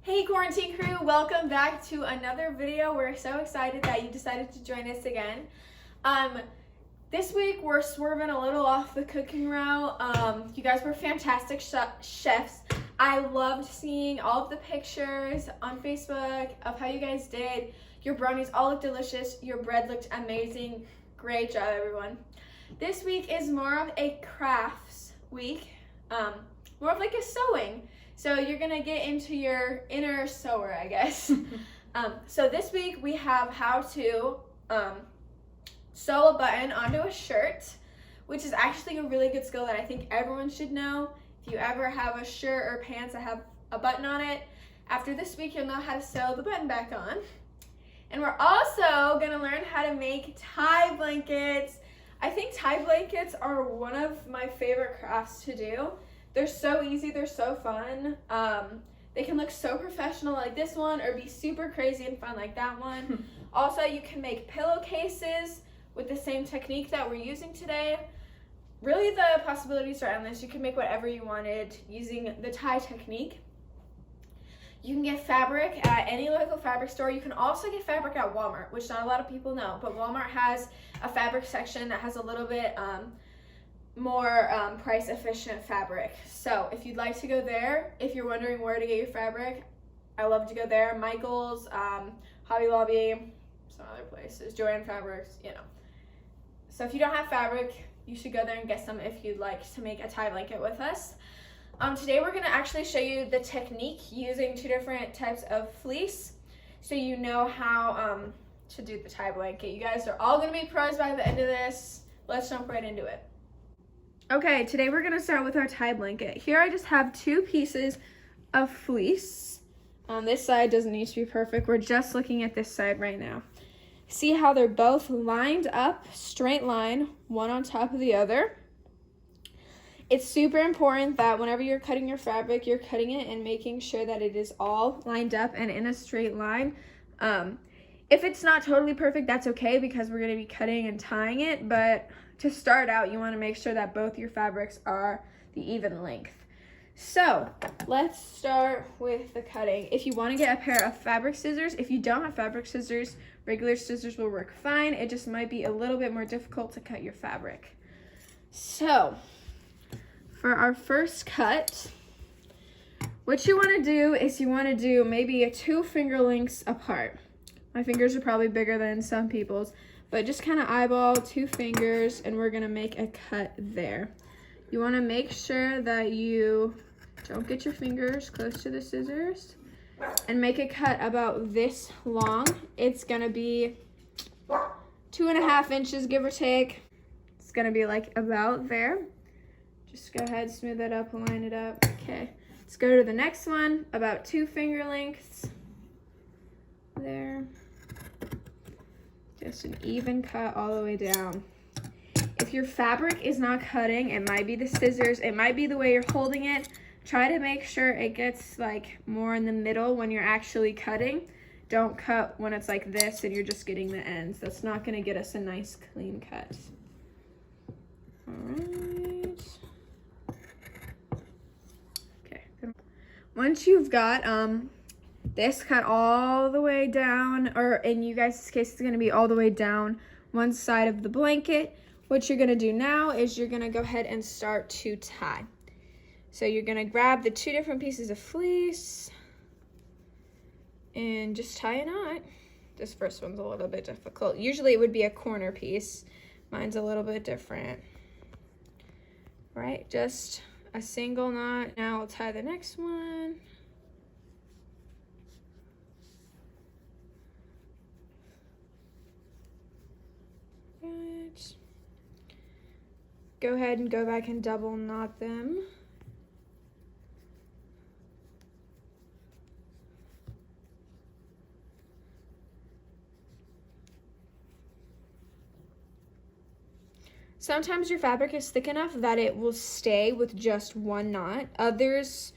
Hey quarantine crew, welcome back to another video. We're so excited that you decided to join us again. This week we're swerving a little off the cooking route. You guys were fantastic chefs. I loved seeing all of the pictures on Facebook of how you guys did. Your brownies all looked delicious. Your bread looked amazing. Great job, everyone. This week is more of a crafts week, more of like a sewing. So you're gonna get into your inner sewer, I guess. So this week we have how to sew a button onto a shirt, which is actually a really good skill that I think everyone should know. If you ever have a shirt or pants that have a button on it, after this week you'll know how to sew the button back on. And we're also gonna learn how to make tie blankets. I think tie blankets are one of my favorite crafts to do. They're so easy, they're so fun. They can look so professional like this one or be super crazy and fun like that one. Also, you can make pillowcases with the same technique that we're using today. Really, the possibilities are endless. You can make whatever you wanted using the tie technique. You can get fabric at any local fabric store. You can also get fabric at Walmart, which not a lot of people know, but Walmart has a fabric section that has a little bit more price efficient fabric. So if you'd like to go there, if you're wondering where to get your fabric, I love to go there. Michael's, Hobby Lobby, some other places, Joann Fabrics, you know. So if you don't have fabric, you should go there and get some if you'd like to make a tie blanket with us. Today we're gonna actually show you the technique using two different types of fleece so you know how to do the tie blanket. You guys are all gonna be pros by the end of this. Let's jump right into it. Okay, today we're gonna start with our tie blanket. Here I just have two pieces of fleece. This side doesn't need to be perfect. We're just looking at this side right now. See how they're both lined up, straight line, one on top of the other. It's super important that whenever you're cutting your fabric, you're cutting it and making sure that it is all lined up and in a straight line. If it's not totally perfect, that's okay because we're gonna be cutting and tying it, but to start out, you wanna make sure that both your fabrics are the even length. So let's start with the cutting. If you wanna get a pair of fabric scissors, if you don't have fabric scissors, regular scissors will work fine. It just might be a little bit more difficult to cut your fabric. So for our first cut, what you wanna do is you wanna do maybe 2 finger lengths apart. My fingers are probably bigger than some people's, but just kind of eyeball 2 fingers and we're gonna make a cut there. You wanna make sure that you don't get your fingers close to the scissors and make a cut about this long. It's gonna be 2.5 inches, give or take. It's gonna be like about there. Just go ahead, smooth that up, line it up. Okay, let's go to the next one, about 2 finger lengths. There. Just an even cut all the way down. If your fabric is not cutting, it might be the scissors, it might be the way you're holding it. Try to make sure it gets like more in the middle when you're actually cutting. Don't cut when it's like this and you're just getting the ends. That's not gonna get us a nice clean cut. All right. Okay. Once you've got this cut all the way down, or in you guys' case, it's gonna be all the way down one side of the blanket. What you're gonna do now is you're gonna go ahead and start to tie. So you're gonna grab the 2 different pieces of fleece and just tie a knot. This first one's a little bit difficult. Usually it would be a corner piece. Mine's a little bit different. Right, just a single knot. Now I'll tie the next one. Go ahead and go back and double knot them. Sometimes your fabric is thick enough that it will stay with just one knot. Others,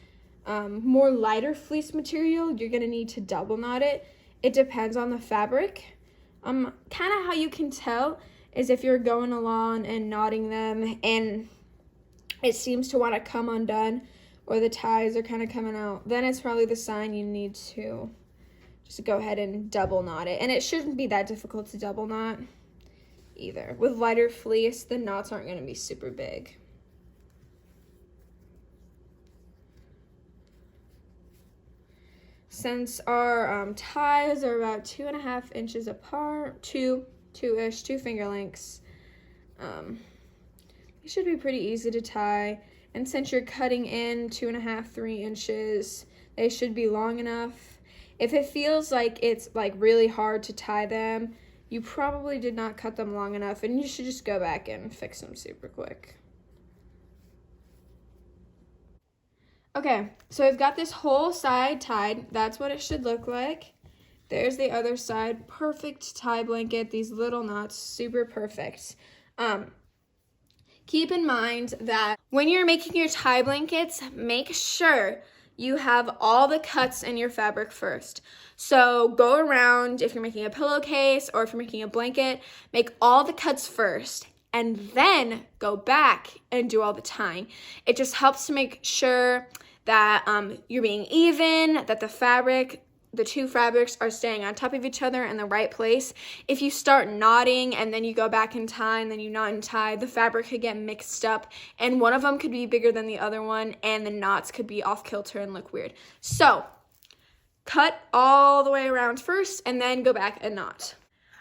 more lighter fleece material, you're gonna need to double knot it. It depends on the fabric. Kind of how you can tell is if you're going along and knotting them and it seems to want to come undone or the ties are kind of coming out, then it's probably the sign you need to just go ahead and double knot it. And it shouldn't be that difficult to double knot either. With lighter fleece, the knots aren't going to be super big. Since our ties are about 2.5 inches apart, two-ish, 2 finger lengths, it should be pretty easy to tie. And since you're cutting in 2.5, 3 inches, they should be long enough. If it feels like it's like really hard to tie them, you probably did not cut them long enough, and you should just go back and fix them super quick. Okay, so I've got this whole side tied. That's what it should look like. There's the other side. Perfect tie blanket. These little knots, super perfect. Keep in mind that when you're making your tie blankets, make sure you have all the cuts in your fabric first. So go around, if you're making a pillowcase or if you're making a blanket, make all the cuts first and then go back and do all the tying. It just helps to make sure that you're being even, that the two fabrics are staying on top of each other in the right place. If you start knotting and then you go back and tie and then you knot and tie, the fabric could get mixed up and one of them could be bigger than the other one and the knots could be off kilter and look weird. So cut all the way around first and then go back and knot.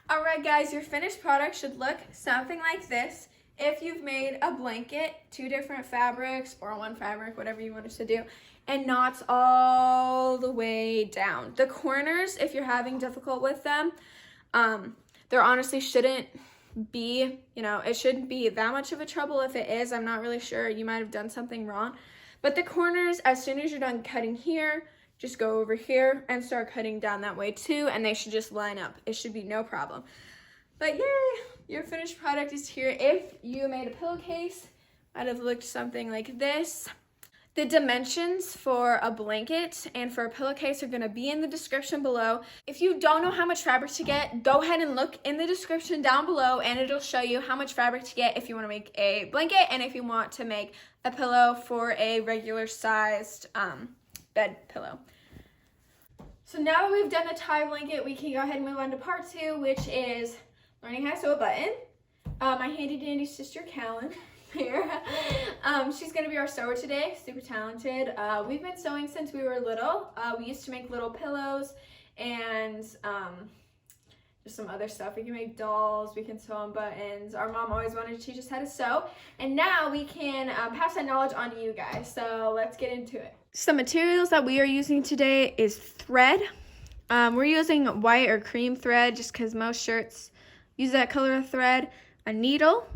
All right, guys, your finished product should look something like this. If you've made a blanket, 2 different fabrics or 1 fabric, whatever you want us to do, and knots all the way down. The corners, if you're having difficult with them, there honestly shouldn't be, it shouldn't be that much of a trouble. If it is, I'm not really sure. You might have done something wrong. But the corners, as soon as you're done cutting here, just go over here and start cutting down that way too, and they should just line up. It should be no problem. But yay, your finished product is here. If you made a pillowcase, might have looked something like this. The dimensions for a blanket and for a pillowcase are gonna be in the description below. If you don't know how much fabric to get, go ahead and look in the description down below and it'll show you how much fabric to get if you wanna make a blanket and if you want to make a pillow for a regular sized bed pillow. So now that we've done the tie blanket, we can go ahead and move on to part 2, which is learning how to sew a button. My handy dandy sister, Callan, here. She's gonna be our sewer today, super talented. We've been sewing since we were little. We used to make little pillows and just some other stuff. We can make dolls, we can sew on buttons. Our mom always wanted to teach us how to sew. And now we can pass that knowledge on to you guys. So let's get into it. Some materials that we are using today is thread. We're using white or cream thread just because most shirts use that color of thread. A needle,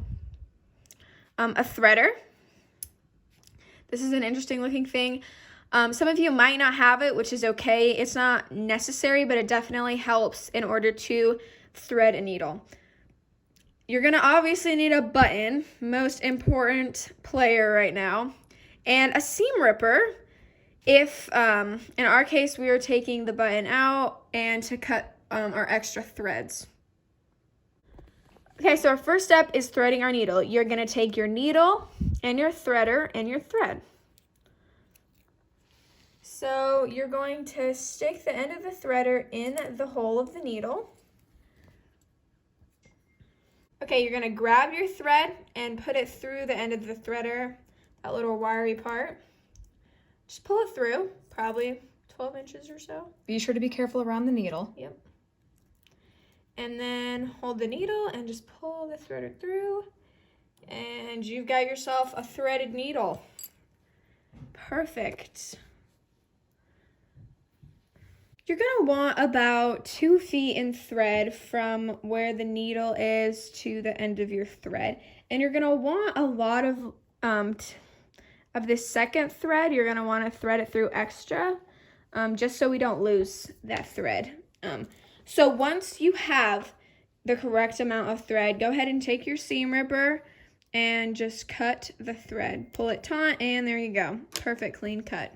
a threader. This is an interesting looking thing. Some of you might not have it, which is okay. It's not necessary, but it definitely helps in order to thread a needle. You're gonna obviously need a button, most important player right now, and a seam ripper. If, in our case, we are taking the button out and to cut our extra threads. Okay, so our first step is threading our needle. You're gonna take your needle and your threader and your thread. So you're going to stick the end of the threader in the hole of the needle. Okay, you're gonna grab your thread and put it through the end of the threader, that little wiry part. Just pull it through, probably 12 inches or so. Be sure to be careful around the needle. Yep. And then hold the needle and just pull the threader through. And you've got yourself a threaded needle. Perfect. You're gonna want about 2 feet in thread from where the needle is to the end of your thread. And you're gonna want a lot of this second thread. You're gonna wanna thread it through extra, just so we don't lose that thread. So once you have the correct amount of thread, go ahead and take your seam ripper and just cut the thread. Pull it taut, and there you go. Perfect, clean cut.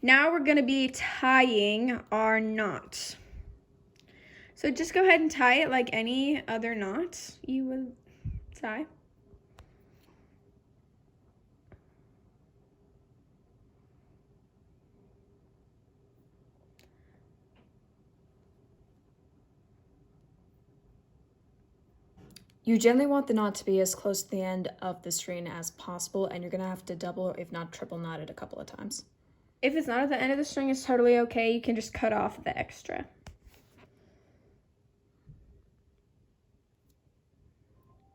Now we're gonna be tying our knot. So just go ahead and tie it like any other knot you would tie. You generally want the knot to be as close to the end of the string as possible, and you're going to have to double, if not triple knot it a couple of times. If it's not at the end of the string, it's totally okay. You can just cut off the extra.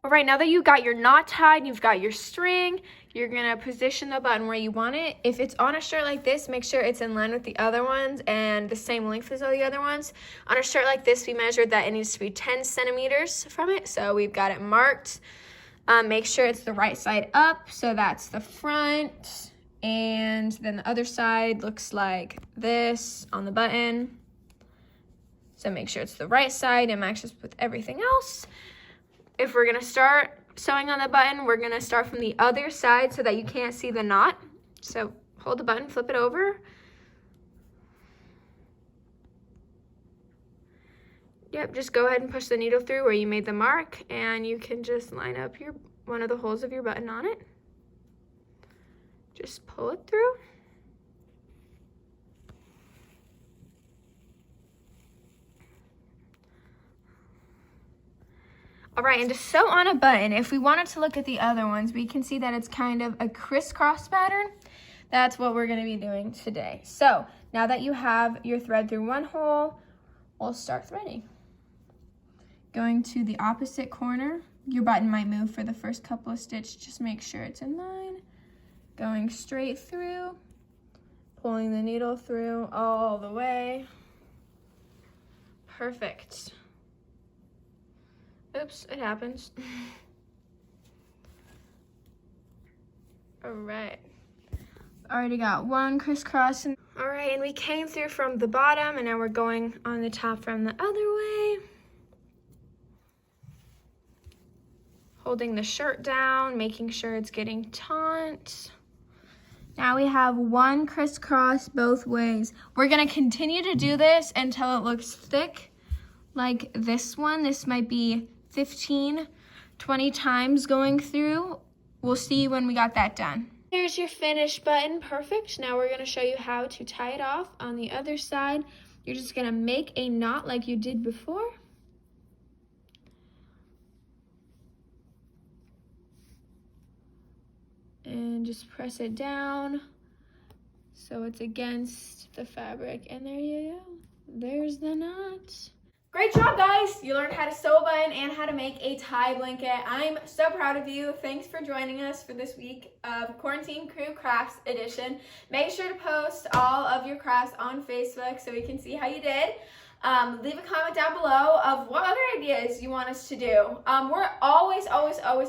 All right, now that you got your knot tied, you've got your string, you're gonna position the button where you want it. If it's on a shirt like this, make sure it's in line with the other ones and the same length as all the other ones. On a shirt like this, we measured that it needs to be 10 centimeters from it, so we've got it marked. Make sure it's the right side up, so that's the front, and then the other side looks like this on the button. So make sure it's the right side and matches with everything else. If we're gonna start sewing on the button, we're gonna start from the other side so that you can't see the knot. So hold the button, flip it over. Yep, just go ahead and push the needle through where you made the mark, and you can just line up one of the holes of your button on it. Just pull it through. All right, and to sew on a button, if we wanted to look at the other ones, we can see that it's kind of a crisscross pattern. That's what we're gonna be doing today. So now that you have your thread through one hole, we'll start threading. Going to the opposite corner, your button might move for the first couple of stitches, just make sure it's in line. Going straight through, pulling the needle through all the way. Perfect. Oops, it happens. All right. Already got one crisscross. All right, and we came through from the bottom, and now we're going on the top from the other way. Holding the shirt down, making sure it's getting taut. Now we have one crisscross both ways. We're gonna continue to do this until it looks thick, like this one. This might be 15, 20 times going through. We'll see when we got that done. Here's your finished button, perfect. Now we're gonna show you how to tie it off on the other side. You're just gonna make a knot like you did before. And just press it down so it's against the fabric, and there you go. There's the knot. Great job, guys! You learned how to sew a button and how to make a tie blanket. I'm so proud of you. Thanks for joining us for this week of Quarantine Crew Crafts Edition. Make sure to post all of your crafts on Facebook so we can see how you did. Leave a comment down below of what other ideas you want us to do. We're always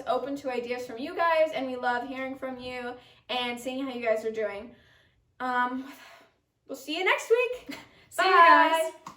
open to ideas from you guys, and we love hearing from you and seeing how you guys are doing. We'll see you next week. See Bye. you guys.